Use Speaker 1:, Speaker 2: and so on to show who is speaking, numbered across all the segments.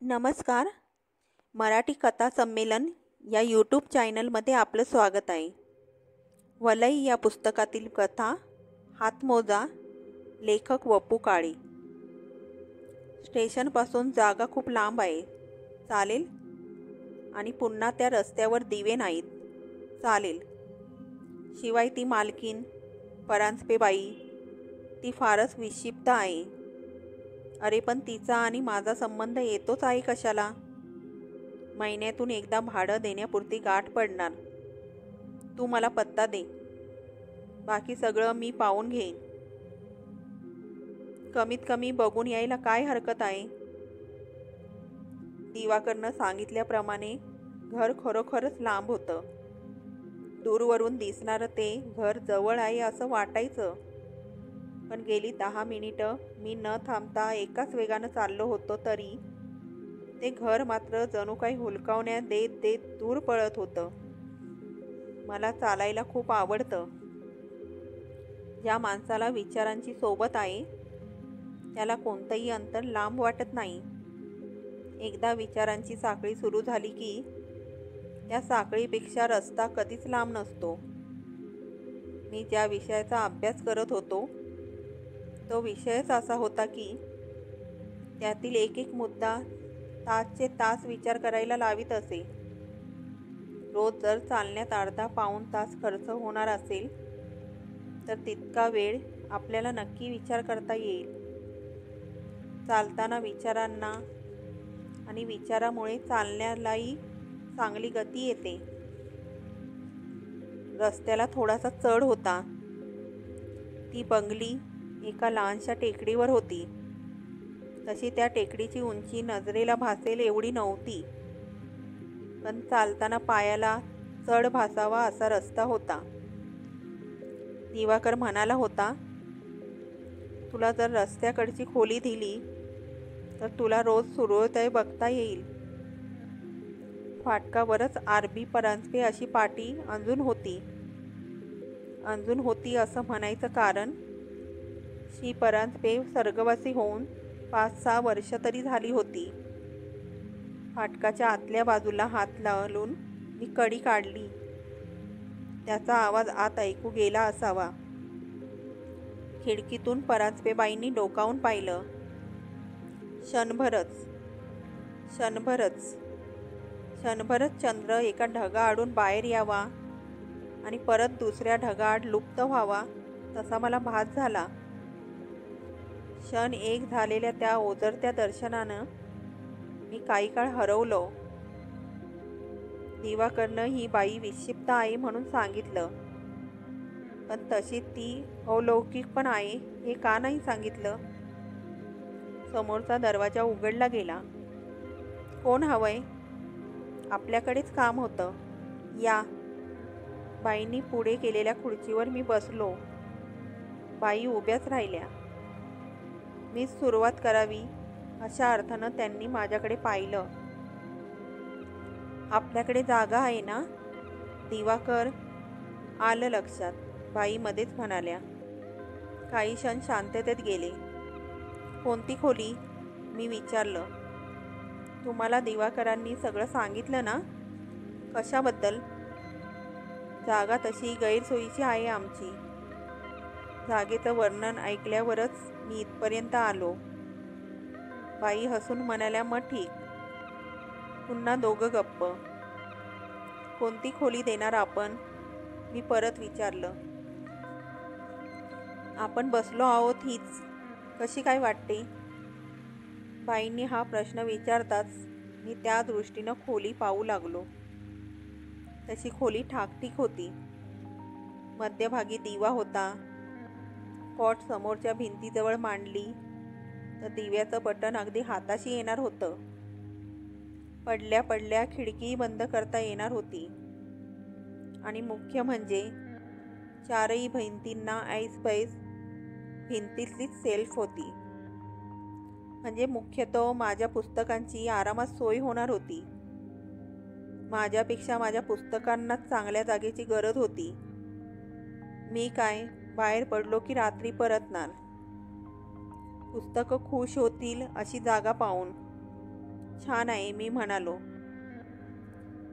Speaker 1: नमस्कार. मराठी कथा संमेलन या यूट्यूब चॅनलमध्ये आपलं स्वागत आहे. वलई या पुस्तकातील कथा हातमोजा, लेखक वपू काळे. स्टेशनपासून जागा खूप लांब आहे. चालेल? आणि पुन्हा त्या रस्त्यावर दिवे नाहीत. चालेल. शिवाय ती मालकीन परांजपेबाई ती फारच विक्षिप्त आहे. अरे पण तिचा आणि माझा संबंध येतोच आहे कशाला? महिन्यातून एकदा भाडं देण्यापुरती गाठ पडणार. तू मला पत्ता दे, बाकी सगळं मी पाहून घेईन. कमीत कमी बघून यायला काय हरकत आहे? दिवाकरनं सांगितल्याप्रमाणे घर खरोखरच लांब होतं. दूरवरून दिसणारं ते घर जवळ आहे असं वाटायचं, पण गेली 10 मिनिटं मी न थांबता एकाच वेगानं चाललो होतो तरी ते घर मात्र जणू काही हुलकावण्या देत देत दूर पळत होतं. मला चालायला खूप आवडतं. ज्या माणसाला विचारांची सोबत आहे त्याला कोणतंही अंतर लांब वाटत नाही. एकदा विचारांची साखळी सुरू झाली की त्या साखळीपेक्षा रस्ता कधीच लांब नसतो. मी ज्या विषयाचा अभ्यास करत होतो तो विषयच असा होता की त्यातील एक एक मुद्दा तासचे तास विचार करायला लावित असे. रोज जर चालण्यात अर्धा पाऊण तास खर्च होणार असेल तर तितका वेळ आपल्याला नक्की विचार करता येईल. चालताना विचारांना आणि विचारामुळे चालण्यालाही चांगली गती येते. रस्त्याला थोडासा चढ होता. ती बंगली एका लहानशा टेकडीवर होती. तशी त्या टेकडीची उंची नजरेला भासेल एवढी नव्हती, पण चालताना पायाला चढ भासावा असा रस्ता होता. दिवाकर म्हणाला होता, तुला जर रस्त्याकडची खोली दिली तर तुला रोज सूर्योदय बघता येईल. फाटकावरच आर.बी. परांजपे अशी पाटी अंजून होती असं म्हणायचं कारण श्री परांजपे स्वर्गवासी होऊन 5-6 वर्ष तरी झाली होती. फाटकाच्या आतल्या बाजूला हात लावून मी कडी काढली. त्याचा आवाज आत ऐकू गेला असावा. खिडकीतून परांजपेबाईंनी डोकावून पाहिलं. क्षणभरच चंद्र एका ढगाआडून बाहेर यावा आणि परत दुसऱ्या ढगाआड लुप्त व्हावा तसा मला भास झाला. क्षण एक झालेल्या त्या ओझरत्या दर्शनानं मी काही काळ हरवलो. दिवाकरनं ही बाई विक्षिप्त आहे म्हणून सांगितलं, पण तशी ती अलौकिक पण आहे हे का नाही सांगितलं? समोरचा दरवाजा उघडला गेला. कोण हवंय? आपल्याकडेच काम होतं. या. बाईंनी पुढे केलेल्या खुर्चीवर मी बसलो. बाई उभ्याच राहिल्या. मीच सुरुवात करावी अशा अर्थानं त्यांनी माझ्याकडे पाहिलं. आपल्याकडे जागा आहे ना? दिवाकर. आलं लक्षात, बाई मध्येच म्हणाल्या. काही क्षण शांततेत गेले. कोणती खोली? मी विचारलं. तुम्हाला दिवाकरांनी सगळं सांगितलं ना? कशाबद्दल? जागा तशी गैरसोयीची आहे आमची. जागेचं वर्णन ऐकल्यावरच मी इथपर्यंत आलो. बाई हसून म्हणाल्या, मग ठीक. पुन्हा दोघं गप्प. कोणती खोली देणार आपण? मी परत विचारलं. आपण बसलो आहोत हीच कशी काय वाटते? बाईंनी हा प्रश्न विचारताच मी त्या दृष्टीनं खोली पाहू लागलो. तशी खोली ठाकठीक होती. मध्यभागी दिवा होता. कॉट समोरच्या भिंतीजवळ मांडली तर दिव्याचं बटन अगदी हाताशी येणार होतं. पडल्या पडल्या खिडकी बंद करता येणार होती. आणि मुख्य म्हणजे 4ही भिंतींना ऐसपैस भिंतीतलीच सेल्फ होती. म्हणजे मुख्यतः माझ्या पुस्तकांची आरामात सोय होणार होती. माझ्यापेक्षा माझ्या पुस्तकांनाच चांगल्या जागेची गरज होती. मी काय बाहेर पडलो की रात्री परतणार. पुस्तकं खुश होतील अशी जागा पाहून. छान आहे, मी म्हणालो.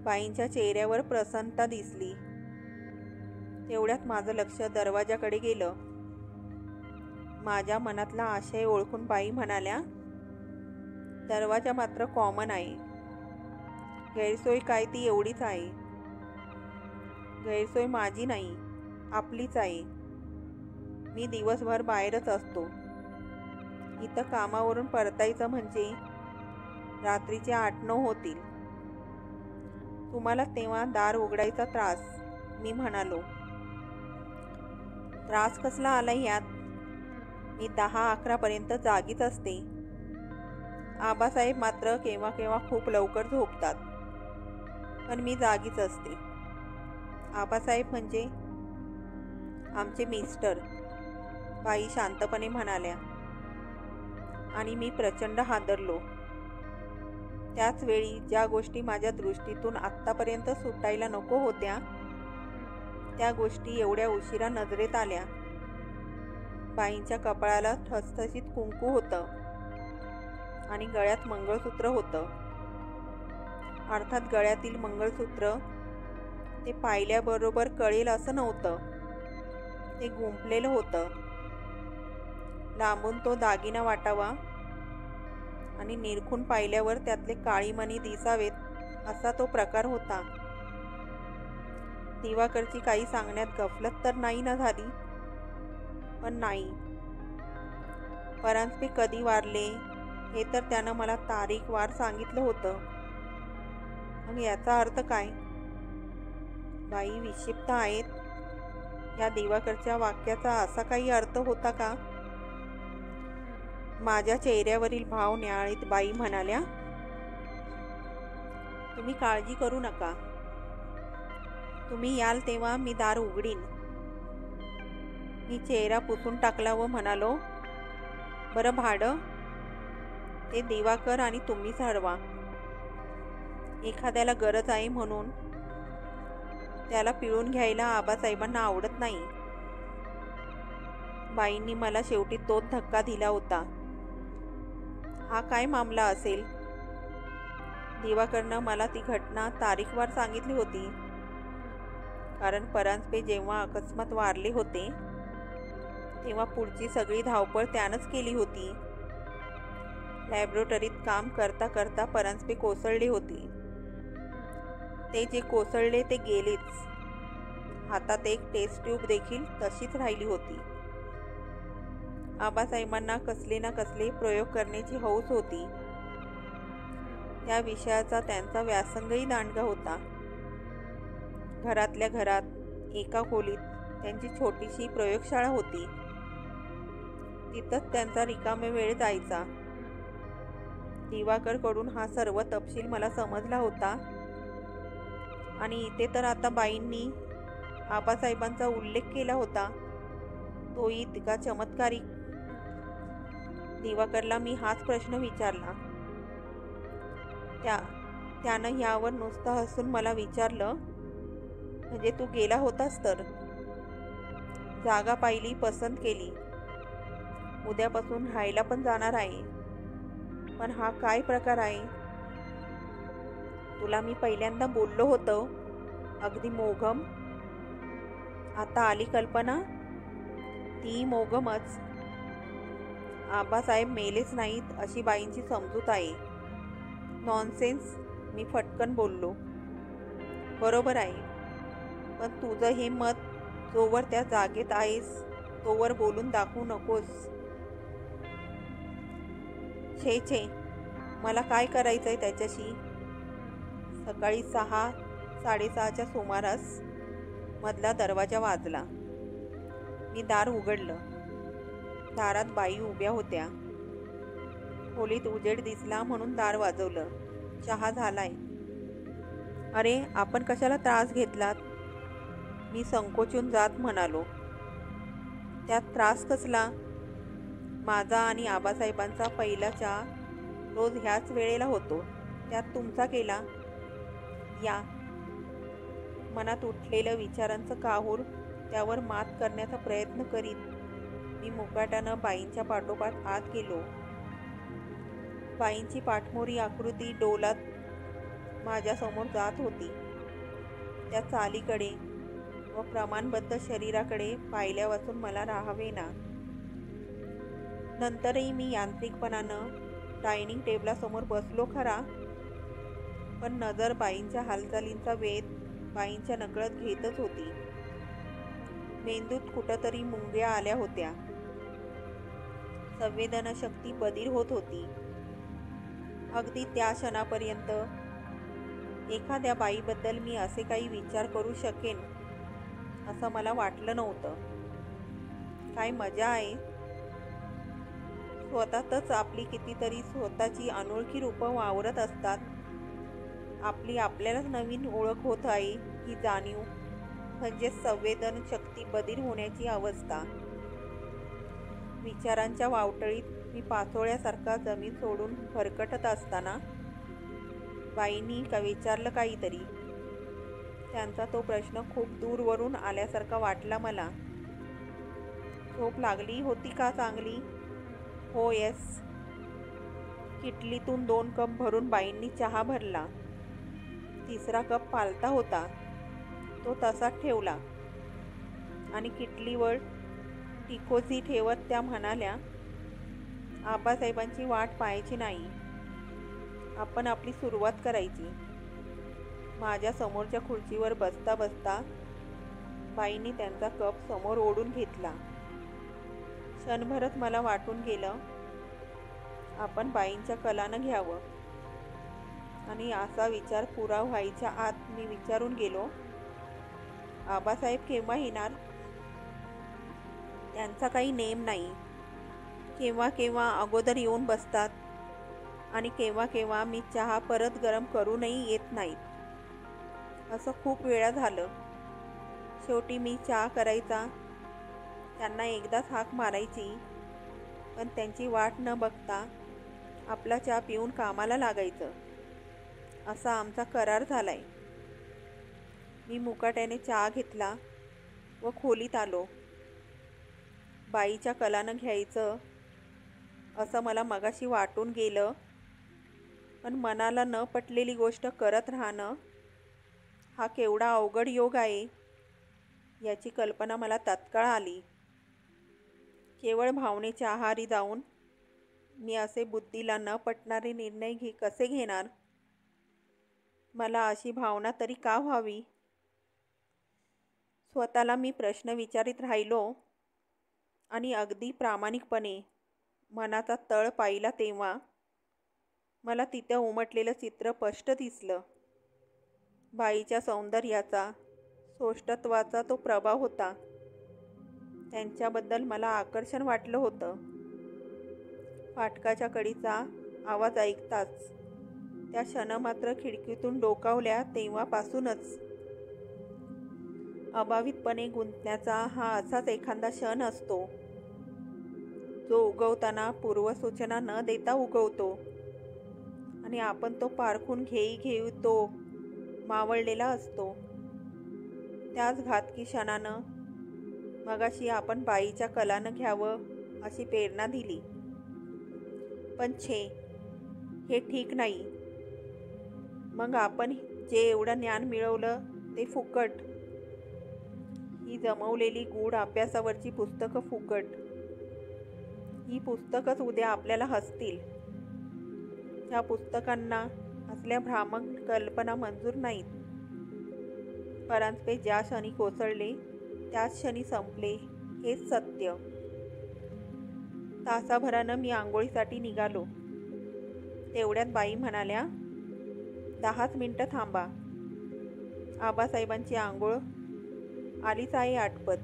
Speaker 1: बाईंच्या चेहऱ्यावर प्रसन्नता दिसली. तेवढ्यात माझं लक्ष दरवाजाकडे गेलं. माझ्या मनातला आशय ओळखून बाई म्हणाल्या, दरवाजा मात्र कॉमन आहे. गैरसोय काय ती एवढीच आहे. गैरसोय माझी नाही, आपलीच आहे. मी दिवसभर बाहेरच असतो. इथं कामावरून परतायचं म्हणजे रात्रीचे 8-9 होतील. तुम्हाला तेव्हा दार उघडायचा त्रास, मी म्हणालो. त्रास कसला आला यात? मी 10-11 पर्यंत जागीच असते. आबासाहेब मात्र केव्हा केव्हा खूप लवकर झोपतात, पण मी जागीच असते. आबासाहेब म्हणजे आमचे मिस्टर, बाई शांतपणे म्हणाल्या. आणि मी प्रचंड हादरलो. त्याच वेळी ज्या गोष्टी माझ्या दृष्टीतून आत्तापर्यंत सुटायला नको होत्या, त्या गोष्टी एवढ्या उशिरा नजरेत आल्या. बाईंच्या कपाळाला ठसठशीत कुंकू होतं आणि गळ्यात मंगळसूत्र होतं. अर्थात गळ्यातील मंगळसूत्र ते पाहिल्याबरोबर कळेल असं नव्हतं. ते गुंफलेलं होतं. लांबून तो दागिना वाटावा आणि निरखून पाहिल्यावर त्यातले काळीमणी दिसावेत असा तो प्रकार होता. दिवाकरची काही सांगण्यात गफलत तर नाही ना झाली? पण नाही. परांजपे कधी वारले हे तर त्यानं मला तारीख वार सांगितलं होतं. मग याचा अर्थ काय? बाई विक्षिप्त आहेत या दिवाकरच्या वाक्याचा असा काही अर्थ होता का? माझ्या चेहऱ्यावरील भाव न्याहाळीत बाई म्हणाल्या, तुम्ही काळजी करू नका. तुम्ही याल तेव्हा मी दार उघडीन. मी चेहरा पुसून टाकला व म्हणालो, बरं भाडं ते दिवाकर आणि तुम्हीच हरवा. एखाद्याला गरज आहे म्हणून त्याला पिळून घ्यायला आबासाहेबांना आवडत नाही. बाईंनी मला शेवटी तोच धक्का दिला होता. हा काय मामला असेल? दिवाकरनं मला ती घटना तारीखवार सांगितली होती. कारण परांजपे जेव्हा अकस्मात वारले होते तेव्हा पुढची सगळी धावपळ त्यानंच केली होती. लॅबोरेटरीत काम करता करता परांजपे कोसळले होते. ते जे कोसळले ते गेलेच. हातात एक टेस्ट ट्यूब देखील तशीच राहिली होती. आबासाहेबांना कसले ना कसले प्रयोग करण्याची हौस होती. त्या विषयाचा त्यांचा व्यासंगही दांडगा होता. घरातल्या घरात एका खोलीत त्यांची छोटीशी प्रयोगशाळा होती. तिथंच त्यांचा रिकामे वेळ जायचा. दिवाकरकडून हा सर्व तपशील मला समजला होता आणि इथे तर आता बाईंनी आबासाहेबांचा उल्लेख केला होता, तोही इतका चमत्कारिक. दिवाकरला मी हाच प्रश्न विचारला. त्यानं यावर नुसतं हसून मला विचारलं, म्हणजे तू गेला होतास तर? जागा पाहिली, पसंत केली. उद्यापासून राहायला पण जाणार आहे. पण हा काय प्रकार आहे? तुला मी पहिल्यांदा बोललो होतो, अगदी मोघम. आता आली कल्पना? ती मोघमच. आबासाहेब मेलेच नाहीत अशी बाईंची समजूत आहे. नॉनसेन्स, मी फटकन बोललो. बरोबर आहे, पण तुझं हे मत जोवर त्या जागेत आहेस तोवर बोलून दाखवू नकोस. छे छे, मला काय करायचंय त्याच्याशी? सकाळी 6-6:30च्या सुमारास मधला दरवाजा वाजला. मी दार उघडलं. दारात बाई उभ्या होत्या. खोलीत उजेड दिसला म्हणून दार वाजवलं. चहा झालाय. अरे, आपण कशाला त्रास घेतलात? मी संकोचून जात म्हणालो. त्यात त्रास कसला? माझा आणि आबासाहेबांचा पहिला चहा रोज ह्याच वेळेला होतो, त्यात तुमचा केला. या. मनात उठलेलं विचारांचं काहूर त्यावर मात करण्याचा प्रयत्न करीत मी मुकाट्यानं बाईंच्या पाठोपाठ आत गेलो. बाईंची पाठमोरी आकृती डोलात माझ्यासमोर जात होती. त्या चालीकडे व प्रमाणबद्ध शरीराकडे पाहिल्यावाचून मला राहावेना. नंतरही मी यांत्रिकपणानं डायनिंग टेबलासमोर बसलो खरा, पण नजर बाईंच्या हालचालींचा वेध बाईंच्या नकळत घेतच होती. मेंदूत कुठंतरी मुंग्या आल्या होत्या. संवेदनशक्ती बधीर होत होती. अगदी त्या क्षणापर्यंत एखाद्या बाईबद्दल मी असे काही विचार करू शकेन असं मला वाटलं नव्हतं. काय मजा आहे. स्वतःतच आपली कितीतरी स्वतःची अनोळखी रूपं वावरत असतात. आपली आपल्यालाच नवीन ओळख होत आहे ही जाणीव म्हणजे संवेदन शक्ती बधीर होण्याची अवस्था. विचारांच्या वावटळीत मी पाचोळ्यासारखा जमीन सोडून भरकटत असताना बाईंनी विचारलं काहीतरी. त्यांचा तो प्रश्न खूप दूरवरून आल्यासारखा वाटला मला. झोप लागली होती का चांगली? हो येस. किटलीतून 2 कप भरून बाईंनी चहा भरला. तिसरा कप पालता होता. तो तसाच ठेवला आणि किटलीवर टिकोजी ठेवत त्या म्हणाल्या, आबासाहेबांची वाट पाहायची नाही. आपण आपली सुरुवात करायची. माझ्या समोरच्या खुर्चीवर बसता बसता बाईंनी त्यांचा कप समोर ओढून घेतला. क्षणभरच मला वाटून गेलं आपण बाईंच्या कलानं घ्यावं. आणि असा विचार पुरा व्हायच्या आत मी विचारून गेलो, आबासाहेब केव्हा येणार? त्यांचा काही नेम नाही. केव्हा केव्हा अगोदर येऊन बसतात आणि केव्हा केव्हा मी चहा परत गरम करूनही येत नाहीत. असं खूप वेळा झालं. शेवटी मी चहा करायचा, त्यांना एकदाच हाक मारायची, पण त्यांची वाट न बघता आपला चहा पिऊन कामाला लागायचं. असा आमचा करार झालाय. मी मुकाट्याने चहा घेतला व खोलीत आलो. बाईच्या कलानं घ्यायचं असं मला मगाशी वाटून गेलं, पण मनाला न पटलेली गोष्ट करत राहणं हा केवढा अवघड योग आहे याची कल्पना मला तात्काळ आली. केवळ भावनेच्या आहारी जाऊन मी असे बुद्धीला न पटणारे निर्णय कसे घेणार? मला अशी भावना तरी का व्हावी? स्वतःला मी प्रश्न विचारित राहिलो आणि अगदी प्रामाणिकपणे मनाचा तळ पाहिला तेव्हा मला तिथं उमटलेलं चित्र स्पष्ट दिसलं. बाईच्या सौंदर्याचा, सोष्टत्वाचा तो प्रभाव होता. त्यांच्याबद्दल मला आकर्षण वाटलं होतं. फाटकाच्या कडीचा आवाज ऐकताच त्या क्षणमात्र खिडकीतून डोकावल्या तेव्हापासूनच अभावितपणे गुंतण्याचा हा असाच एखादा क्षण असतो जो उगवताना पूर्वसूचना न देता उगवतो आणि आपण तो पारखून घेऊ तो मावळलेला असतो. त्याच घातकी क्षणानं मगाशी आपण बाईच्या कलानं घ्यावं अशी प्रेरणा दिली. पण छे, हे ठीक नाही. मग आपण जे एवढं ज्ञान मिळवलं ते फुकट. ही जमवलेली गूढ अभ्यासावरची पुस्तकं फुकट. ही पुस्तकच उद्या आपल्याला हसतील. ह्या पुस्तकांना असल्या भ्रामक कल्पना मंजूर नाहीत. परांजपे ज्या क्षणी कोसळले त्याच क्षणी संपले हेच सत्य. तासाभरानं मी आंघोळीसाठी निघालो. तेवढ्यात बाई म्हणाल्या, 10च मिनिटं थांबा. आबासाहेबांची आंघोळ आलीच आहे आटपत.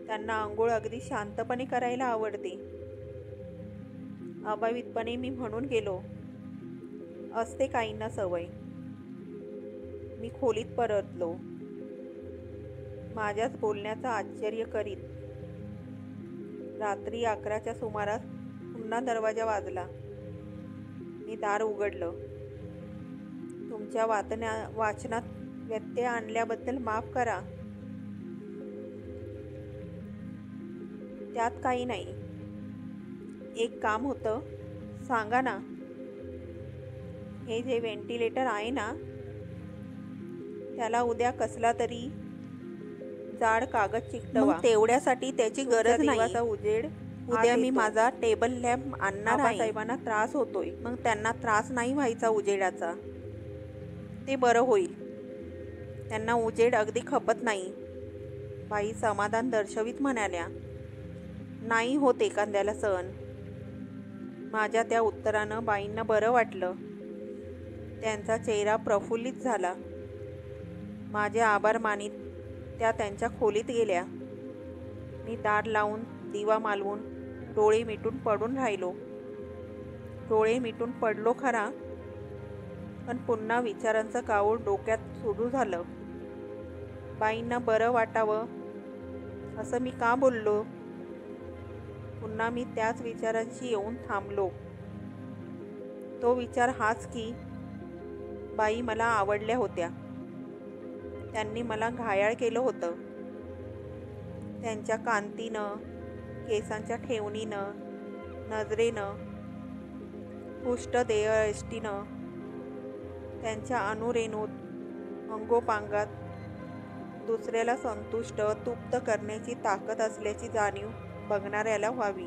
Speaker 1: त्यांना आंघोळ अगदी शांतपणे करायला आवडते. अभावितपणे मी म्हणून गेलो, असते काहींना सवय. मी खोलीत परतलो, माझ्याच बोलण्याचं आश्चर्य करीत. रात्री 11च्या सुमारास पुन्हा दरवाजा वाजला. मी दार उघडलं. तुमच्या वाचनात व्यत्यय आणल्याबद्दल माफ करा. त्यात काही नाही. एक काम होतं, सांगा ना. हे जे व्हेंटिलेटर आहे ना, त्याला उद्या कसला तरी जाड कागद चिकटवा. तेवढ्यासाठी त्याची गरज नाही. उजेड उद्या मी माझा टेबल लॅम्प आणणार आहे. साहेबांना त्रास होतोय, मग त्यांना त्रास नाही व्हायचा उजेडाचा. ते बरं होईल. त्यांना उजेड अगदी खपत नाही. बाई समाधान दर्शवित म्हणाल्या. नाही होत एखाद्याला सहन. माझ्या त्या उत्तरानं बाईंना बरं वाटलं. त्यांचा चेहरा प्रफुल्लित झाला. माझे आभार मानीत त्या त्यांच्या खोलीत गेल्या. मी दार लावून दिवा मालवून डोळे मिटून पडून राहिलो. डोळे मिटून पडलो खरा, पण पुन्हा विचारांचं कावळ डोक्यात सुरू झालं. बाईंना बरं वाटावं असं मी का बोललो? पुन्हा मी त्याच विचारांशी येऊन थांबलो. तो विचार हाच की बाई मला आवडल्या होत्या. त्यांनी मला घायाळ केलं होतं. त्यांच्या कांतीनं, केसांच्या ठेवणीनं, नजरेनं, पुष्ट देहयष्टीनं, त्यांच्या अनुरेणूत, अंगोपांगात दुसऱ्याला संतुष्ट, तृप्त करण्याची ताकद असल्याची जाणीव बघणाऱ्याला व्हावी.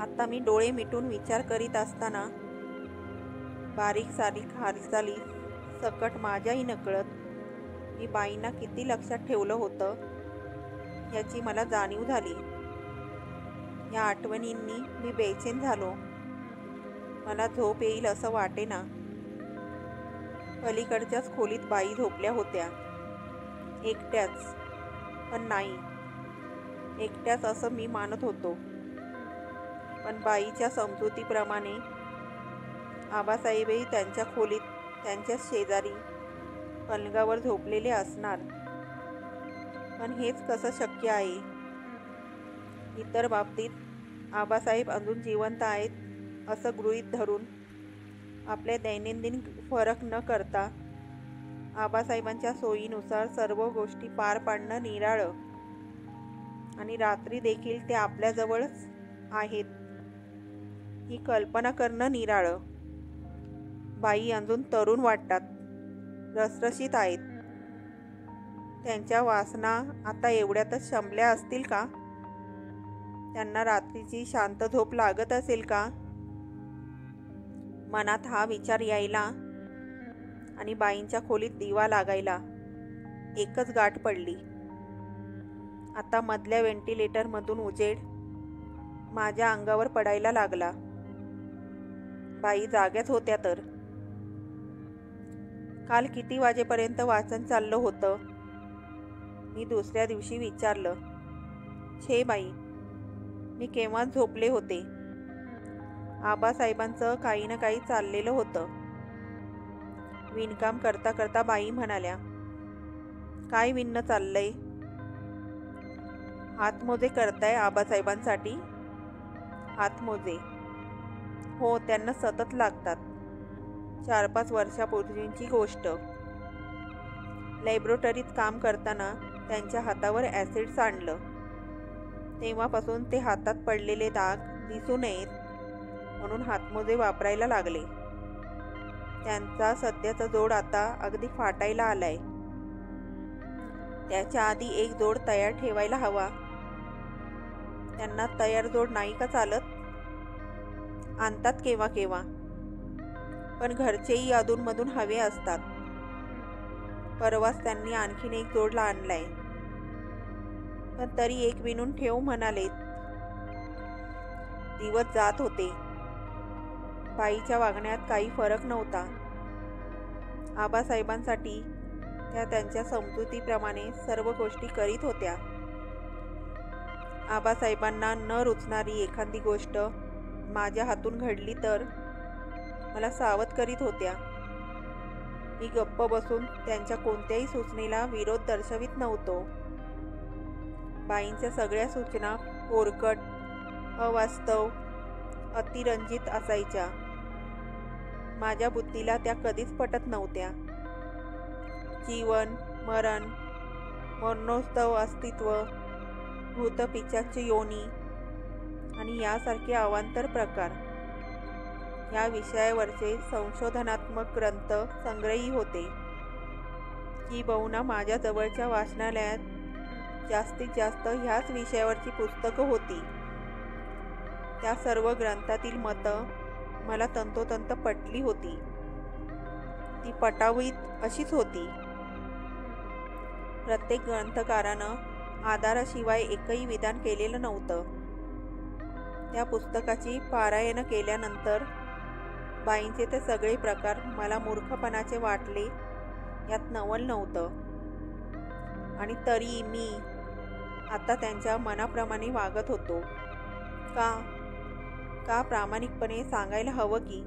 Speaker 1: आता मी डोळे मिटून विचार करीत असताना बारीक सारीक हालचाली सकट माझ्याही नकळत मी बाईंना किती लक्षात ठेवलं होतं याची मला जाणीव झाली. या आठवणींनी मी बेचैन झालो. मला झोप येईल असं वाटेना. पलीकडच्याच खोलीत बाई झोपल्या होत्या. एकट्याच. पण नाही, एकट्याच असं मी मानत होतो. पण बाईच्या समजुतीप्रमाणे आबासाहेबही त्यांच्या खोलीत त्यांच्याच शेजारी पलंगावर झोपलेले असणार. पण हेच कसं शक्य आहे? इतर बाबतीत आबासाहेब अजून जिवंत आहेत असं गृहीत धरून आपल्या दैनंदिन फरक न करता आबासाहेबांच्या सोयीनुसार सर्व गोष्टी पार पाडणं निराळं. आणि रात्री देखील ते आपल्याजवळच आहेत ही कल्पना करणं निराळं. बाई अजून तरुण वाटतात, रसरशीत आहेत. त्यांच्या वासना आता एवढ्यातच शमल्या असतील का? त्यांना रात्रीची शांत झोप लागत असेल का? मनात हा विचार यायला आणि बाईंच्या खोलीत दिवा लागायला एकच गाठ पडली. आता मधल्या व्हेंटिलेटरमधून उजेड माझ्या अंगावर पडायला लागला. बाई जाग्याच होत्या तर. काल किती वाजेपर्यंत वाचन चाललं होतं? मी दुसऱ्या दिवशी विचारलं. छे बाई, मी केव्हाच झोपले होते. आबासाहेबांचं काही ना काही चाललेलं होतं. विणकाम करता करता बाई म्हणाल्या, काय विणणं चाललंय? हातमोजे करताय आबासाहेबांसाठी? हातमोजे? हो, त्यांना सतत लागतात. 4-5 वर्षापूर्वीची गोष्ट. लॅबोरेटरीत काम करताना त्यांच्या हातावर ॲसिड सांडलं. तेव्हापासून ते हातात पडलेले डाग दिसू नयेत म्हणून हातमोजे वापरायला लागले. त्यांचा सध्याचा जोड आता अगदी फाटायला आलाय. त्याच्या आधी एक जोड तयार ठेवायला हवा. त्यांना तयार जोड नाही का चालत? आणतात केव्हा केव्हा, पण घरचेही अधूनमधून हवे असतात. परवाच त्यांनी आणखीन एक जोड आणलाय, पण तरी एक विणून ठेव म्हणालेत. दिवस जात होते. बाईच्या वागण्यात काही फरक नव्हता. आबासाहेबांसाठी त्या त्यांच्या समजुतीप्रमाणे सर्व गोष्टी करीत होत्या. आबासाहेबांना न रुचणारी एखादी गोष्ट माझ्या हातून घडली तर मला सावध करीत होत्या. मी गप्प बसून त्यांच्या कोणत्याही सूचनेला विरोध दर्शवित नव्हतो. बाईंच्या सगळ्या सूचना पोरकट, अवास्तव, अतिरंजित असायच्या. माझ्या बुद्धीला त्या कधीच पटत नव्हत्या. जीवन, मरण, मरणोत्तर अस्तित्व, भूतपिशाच योनी आणि यासारखे अवांतर प्रकार या विषयावरचे संशोधनात्मक ग्रंथ संग्रही होते. किंबहुना माझ्या जवळच्या वाचनालयात जास्तीत जास्त ह्याच विषयावरची पुस्तकं होती. त्या सर्व ग्रंथातील मतं मला तंतोतंत पटली होती. ती पटावीत अशीच होती. प्रत्येक ग्रंथकारानं आधाराशिवाय एकही विधान केलेलं नव्हतं. त्या पुस्तकाची पारायणं केल्यानंतर बाईंचे ते सगळे प्रकार मला मूर्खपणाचे वाटले यात नवल नव्हतं. आणि तरी मी आता त्यांच्या मनाप्रमाणे वागत होतो. का प्रामाणिकपणे सांगायला हवं की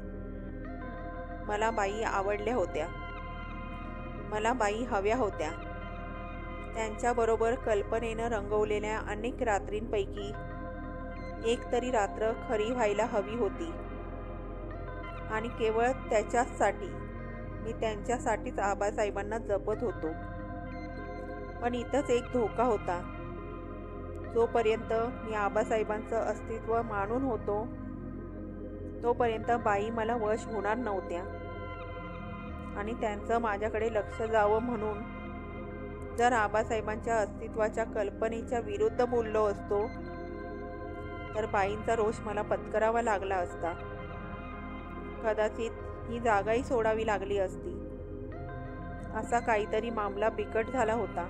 Speaker 1: मला बाई आवडल्या होत्या. मला बाई हव्या होत्या. त्यांच्याबरोबर कल्पनेनं रंगवलेल्या अनेक रात्रींपैकी एक तरी रात्र खरी व्हायला हवी होती. आणि केवळ त्याच्याचसाठी मी त्यांच्यासाठीच आबासाहेबांना जपत होतो. पण इथंच एक धोका होता. जोपर्यंत मी आबासाहेबांचं अस्तित्व मानून होतो तोपर्यंत बाई मला वश होणार नव्हत्या. आणि त्यांचं माझ्याकडे लक्ष जावं म्हणून जर आबासाहेबांच्या अस्तित्वाच्या कल्पनेच्या विरुद्ध बोललो असतो तर बाईंचा रोष मला पत्करावा लागला असता. कदाचित ही जागाही सोडावी लागली असती. असा काहीतरी मामला बिकट झाला होता.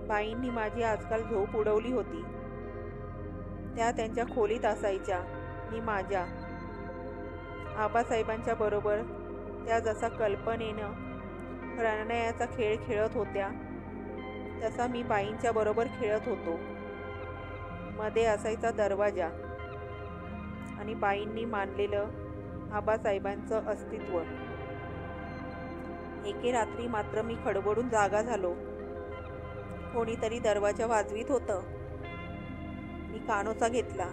Speaker 1: बाईंनी माझी आजकाल झोप उडवली होती. त्या त्यांच्या खोलीत असायच्या, मी माझ्या. आबासाहेबांच्या बरोबर त्या जसा कल्पनेनं प्रणयाचा खेळ खेळत होत्या तसा मी बाईंच्या बरोबर खेळत होतो. मध्ये असायचा दरवाजा आणि बाईंनी मानलेलं आबासाहेबांचं अस्तित्व. एके रात्री मात्र मी खडबडून जागा झालो. कोणीतरी दरवाजा वाजवीत होतं. मी कानोसा घेतला.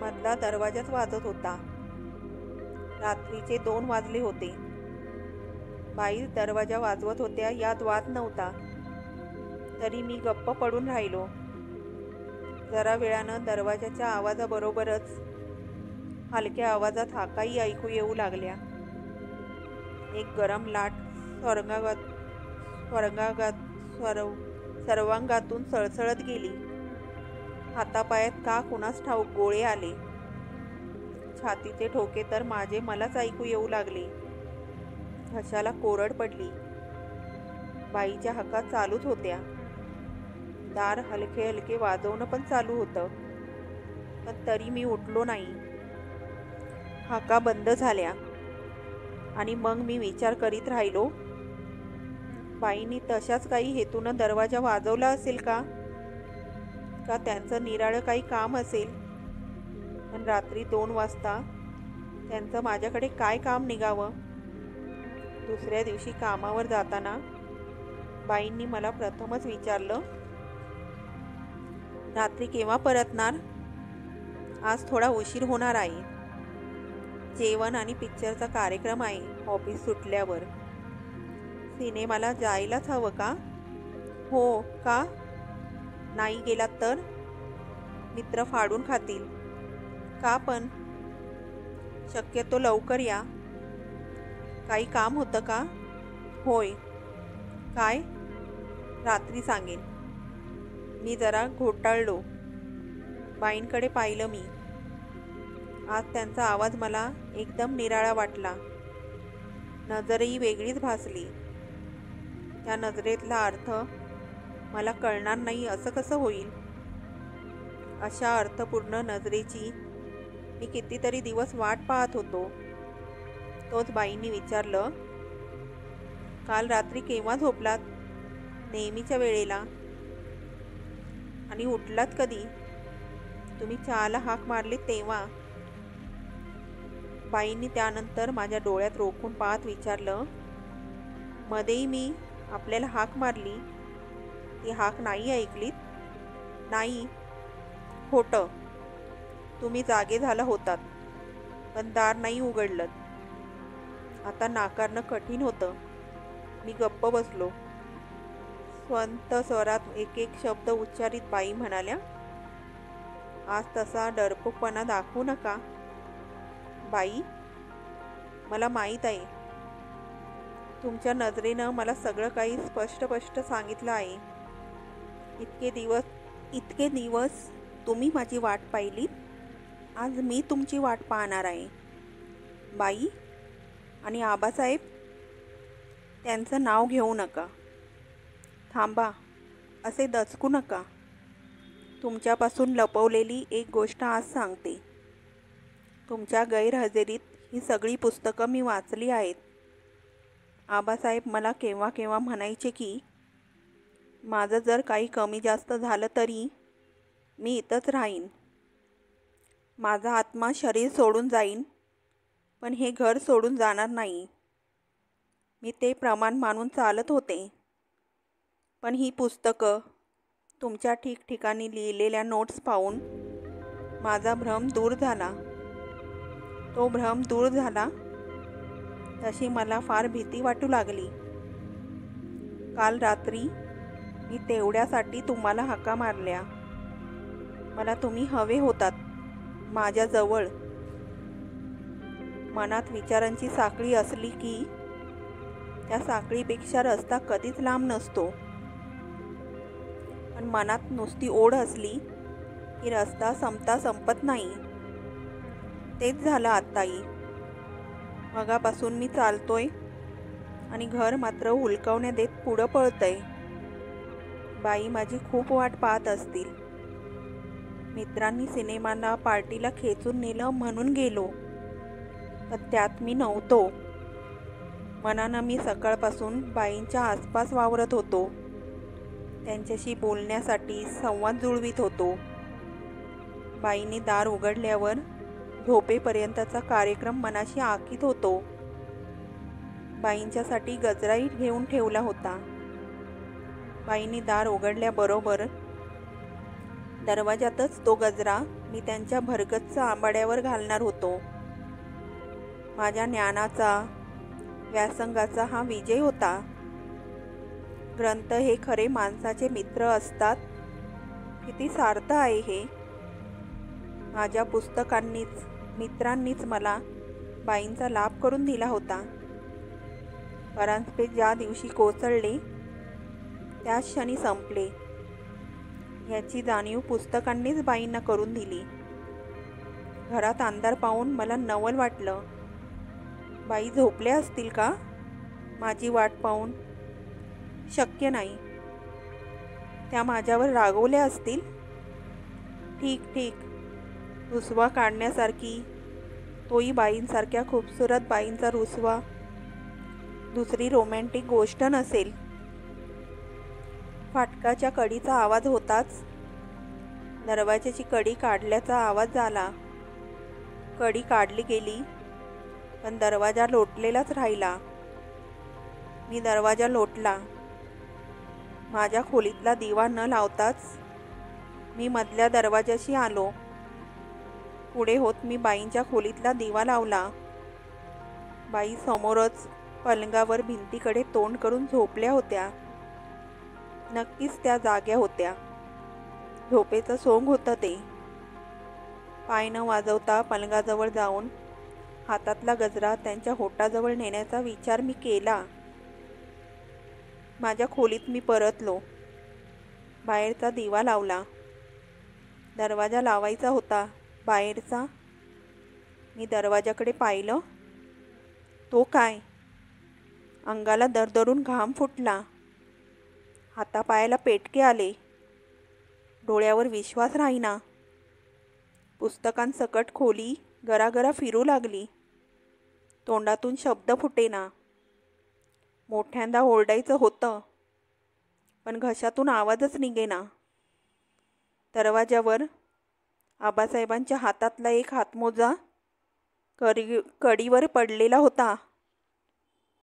Speaker 1: मधला दरवाजाच वाजत होता. रात्रीचे 2 वाजले होते. बाई दरवाजा वाजवत होत्या यात वाद नव्हता. तरी मी गप्प पडून राहिलो. जरा वेळानं दरवाजाच्या आवाजाबरोबरच हलक्या आवाजात हाकाही ऐकू येऊ लागल्या. एक गरम लाट सर्वांगातून सळसळत गेली. हातापायात का कुणास ठाऊक गोळे आले. छातीचे ठोके तर माझे मलाच ऐकू येऊ लागले. घशाला कोरड पडली. बाईच्या हाका चालूच होत्या. दार हलके हलके वाजवणं पण चालू होतं. पण तरी मी उठलो नाही. हाका बंद झाल्या. आणि मग मी विचार करीत राहिलो, बाईंनी तशाच काही हेतूनं दरवाजा वाजवला असेल का त्यांचं निराळं काही काम असेल. पण रात्री 2 वाजता त्यांचं माझ्याकडे काय काम निघावं. दुसऱ्या दिवशी कामावर जाताना बाईंनी मला प्रथमच विचारलं, रात्री केव्हा परतणार. आज थोडा उशीर होणार आहे. जेवण आणि पिक्चरचा कार्यक्रम आहे. ऑफिस सुटल्यावर सिनेमाला जायलाच हवं का. हो का. नाही गेलात तर मित्र फाडून खातील. का पण शक्यतो लवकर या. काही काम होतं का. होय. काय. रात्री सांगेन. मी जरा घोटाळलो. बाईंकडे पाहिलं मी. आज त्यांचा आवाज मला एकदम निराळा वाटला. नजरही वेगळीच भासली. त्या नजरेतला अर्थ मला कळणार नाही असं कसं होईल. अशा अर्थपूर्ण नजरेची मी कितीतरी दिवस वाट पाहत होतो. तोच बाईंनी विचारलं, काल रात्री केव्हा झोपलात. नेहमीच्या वेळेला. आणि उठलात कधी. तुम्ही चहाला हाक मारली तेव्हा. बाईंनी त्यानंतर माझ्या डोळ्यात रोखून पाहत विचारलं, मध्येही मी आपल्याला हाक मारली. ती हाक नाही ऐकलीत. नाही. खोटं. तुम्ही जागे झाला होतात पण दार नाही उघडलं. आता नाकारणं कठीण होतं. मी गप्प बसलो. स्वंत स्वरात एक एक शब्द उच्चारित बाई म्हणाल्या, आज तसा डरपोकपणा दाखवू नका. बाई, मला माहीत आहे, तुमच्या नजरेनं मला सगळं काही स्पष्ट स्पष्ट सांगितलं आहे. इतके दिवस तुम्ही माझी वाट पाहिली, आज मी तुमची वाट पाहणार आहे. बाई आणि आबासाहेब, त्यांचं नाव घेऊ नका. थांबा, असे दचकू नका. तुमच्यापासून लपवलेली एक गोष्ट आज सांगते. तुमच्या गैरहजेरीत ही सगळी पुस्तकं मी वाचली आहेत. आबासाहेब मला केव्हा केव्हा म्हणायचे की माझं जर काही कमी जास्त झालं तरी मी इथंच राहीन. माझा आत्मा शरीर सोडून जाईन, पण हे घर सोडून जाणार नाही. मी ते प्रमाण मानून चालत होते. पण ही पुस्तकं, तुमच्या ठिकठिकाणी लिहिलेल्या नोट्स पाहून माझा भ्रम दूर झाला. तो भ्रम दूर झाला तशी मला फार भीती वाटू लागली. काल रात्री मी तेवढ्यासाठी तुम्हाला हाका मारल्या. मला तुम्ही हवे होतात, माझ्याजवळ. मनात विचारांची साखळी असली की त्या साखळीपेक्षा रस्ता कधीच लांब नसतो. पण मनात नुसती ओढ असली की रस्ता संपत नाही. तेच झालं आत्ताही. मगापासून मी चालतोय आणि घर मात्र हुलकावण्या देत पुढं पळतंय. बाई माझी खूप वाट पाहत असतील. मित्रांनी सिनेमाला पार्टीला खेचून नेलं म्हणून गेलो, पण त्यात मी नव्हतो. मनानं मी सकाळपासून बाईंच्या आसपास वावरत होतो. त्यांच्याशी बोलण्यासाठी संवाद जुळवीत होतो. बाईंनी दार उघडल्यावर झोपेपर्यंतचा कार्यक्रम मनाशी आखीत होतो. बाईंच्यासाठी गजराही घेऊन ठेवला होता. बाईंनी दार उघडल्याबरोबर दरवाजातच तो गजरा मी त्यांच्या भरगच्च आंबाड्यावर घालणार होतो. माझ्या ज्ञानाचा, व्यासंगाचा हा विजय होता. ग्रंथ हे खरे माणसाचे मित्र असतात. किती सार्थ आहे हे. माझ्या पुस्तकांनीच, मित्रांनीच मला बाईंचा लाभ करून दिला होता. परांजपे ज्या दिवशी कोसळले त्याच क्षणी संपले, याची जाणीव पुस्तकांनीच बाईंना करून दिली. घरात अंधार पाहून मला नवल वाटलं. बाई झोपल्या असतील का माझी वाट पाहून? शक्य नाही. त्या माझ्यावर रागवल्या असतील. ठीक, रुसवा काढण्यासारखी, तोही बाईंसारख्या खूबसूरत बाईंचा रुसवा दुसरी रोमॅन्टिक गोष्ट नसेल. फाटकाच्या कडीचा आवाज होताच दरवाजाची कडी काढल्याचा आवाज झाला. कडी काढली गेली, पण दरवाजा लोटलेलाच राहिला. मी दरवाजा लोटला. माझ्या खोलीतला दिवा न लावताच मी मधल्या दरवाजाशी आलो. पुढे होत मी बाईंच्या खोलीतला दिवा लावला. बाई समोरच पलंगावर भिंतीकडे तोंड करून झोपल्या होत्या. नक्कीच त्या जाग्या होत्या. झोपेचं सोंग होतं ते. पाय न वाजवता पलंगाजवळ जाऊन हातातला गजरा त्यांच्या होटाजवळ नेण्याचा विचार मी केला. माझ्या खोलीत मी परतलो. बाहेरचा दिवा लावला. दरवाजा लावायचा होता बाहेरचा. मी दरवाजाकडे पाहिलं. तो काय? अंगाला दरदरून घाम फुटला. हातापायाला पेटके आले. डोळ्यावर विश्वास राहीना. पुस्तकांसकट खोली गरागरा फिरू लागली. तोंडातून शब्द फुटेना. मोठ्यांदा ओरडायचं होतं, पण घशातून आवाजच निघेना. दरवाजावर आबासाहेबांच्या हातातला एक हातमोजा कडीवर पडलेला होता.